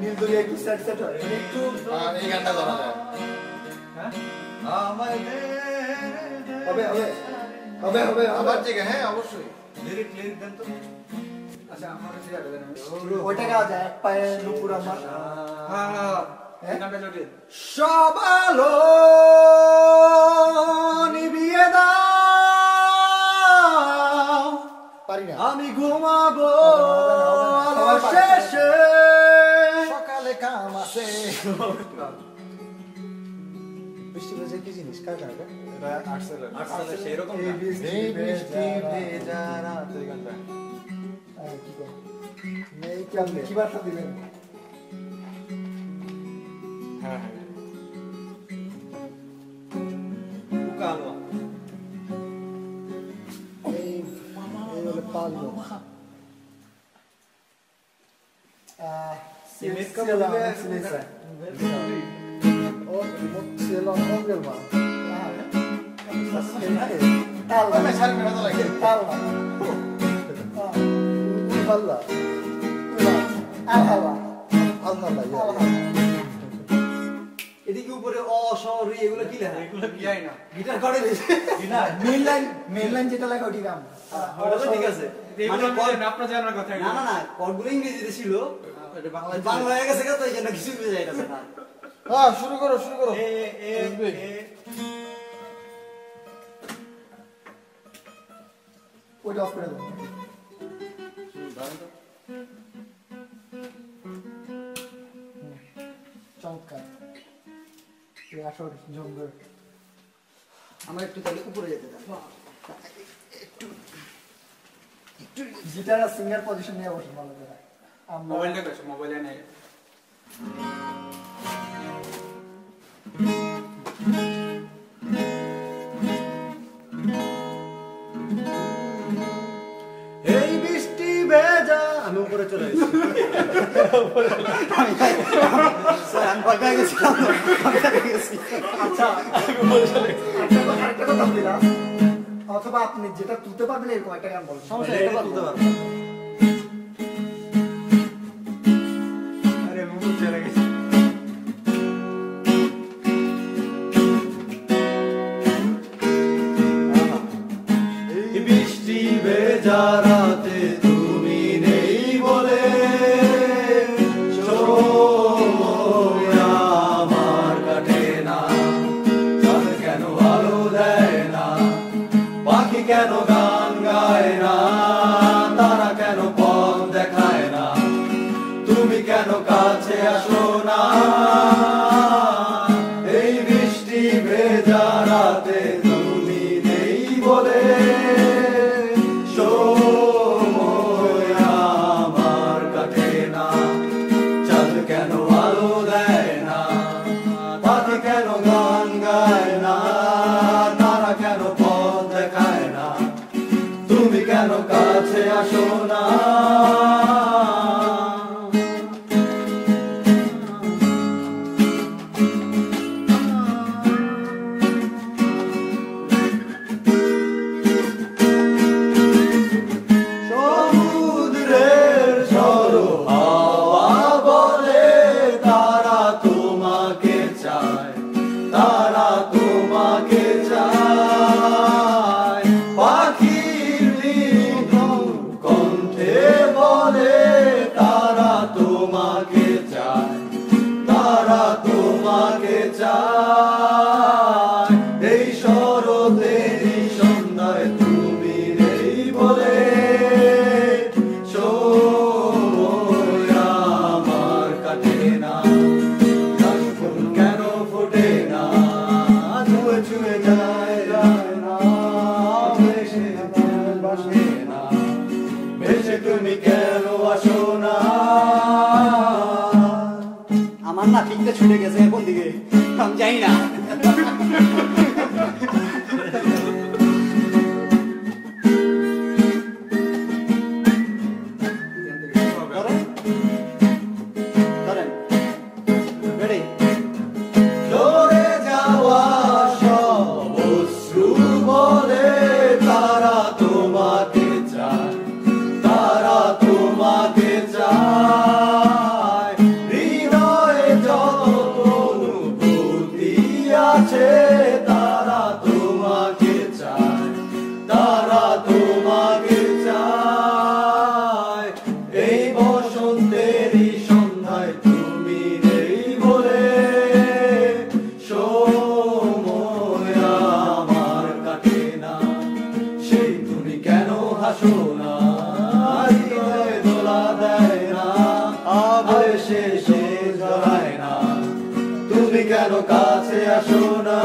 নীলদরিয়া একটু set set হয় একটু এই গানটা ধরা যায়। হ্যাঁ হবে হবে হবে হবে আবার জায়গা হ্যাঁ অবশ্যই লিরিক দেন তো আচ্ছা আমার কাছে যাবে না ওইটা গাওয়া যায় এক পায়ে নুপুর আমার হ্যাঁ গানটা জড়িয়ে সব আলো নিভিয়ে দাও পারি না আমি ঘুমাবো আলো শেষে সকালে কাম আছে বৃষ্টি ভেজা কি জিনিস কার গান এটা আর্টসেলের সেই রকম এই বৃষ্টি ভেজা রাত এই গানটা কি কর নেই কেমনে কি বার্তা দিবেন হ্যাঁ কালো এই হলো পালো সিমেট का बोला सिलेक्ट है और मोक्सेलो नोबेल मा tal मैं सारे में पता लगे tal পাল্লা alhala আল্লাহ এদিকে উপরে অ স রি এগুলো কি লেখা এগুলো কি হয় না গিটার করে দিয়েছে না মেইন লাইন যেটা লেখা ওটি কাম ওটা ঠিক আছে মানে আপনারা জানার কথা না না না কোডগুলো ইংরেজিতে ছিল এটা বাংলা হয়ে গেছে তো এই জন্য কিছু বুঝে যাইতাছে না হ্যাঁ শুরু করো এ এ এ ওটা অফ করে দাও চমৎকার এই আসর জঙ্গল আমার একটু তাহলে উপরে যেতে দাও একটু গিটার আর সিঙ্গার পজিশন নিয়ে বসে ভালো করে মোবাইলটা কাছে মোবাইলে নেই এই বৃষ্টি ভেজা আমি উপরে চলে এসেছি স্যার আমি পাকা গেছি আচ্ছা একটা কথা দিলাম অথবা আপনি যেটা তুলতে পারবেন এরকম একটা গান বলুন সমস্যা এটা তুলতে পারবেন আরে মুখ চলে গেছে এই বৃষ্টি ভেজা রাতে তুমি নেই বলে সময় আমার কাটে না চাঁদ কেন আলো দেয় না পাখি কেন গান গায় না তারা কেন পথ দেখায় না তুমি কেন কাছে আসো না এই বৃষ্টি ভেজা রাতে তুমি নেই বলে সময় আমার কাটে না চাঁদ কেন আলো দেয় না পাখি কেন গান গায় না তারা কেন পথ দেখায় না তুমি কেন কাছে আসো না সমুদ্রের ঝড়ো হাওয়া বলে তারা তোমাকে চায় তারা তোমাকে চায় পাখির নির্মল কণ্ঠে বলে তারা তোমাকে চায় তারা তোমাকে চায় এই শরতেরই সন্ধ্যায় তুমি নেই বলে সময় আমার কাটে না গাছ ফুল কেন ফোটে না ছুঁয়ে ছুঁয়ে যায় না ভেসে বাসে না ভেসে তুমি কেন আসো না আমার না ঠিকটা ছুটে গেছে কোন দিকে আমি জানি না লড়ে যাওয়া সব অশ্রু বলে তারা তোমাকে চায় তারা তোমাকে চায় শেষে জড়ায় না, তুমি কেন কাছে আসো না?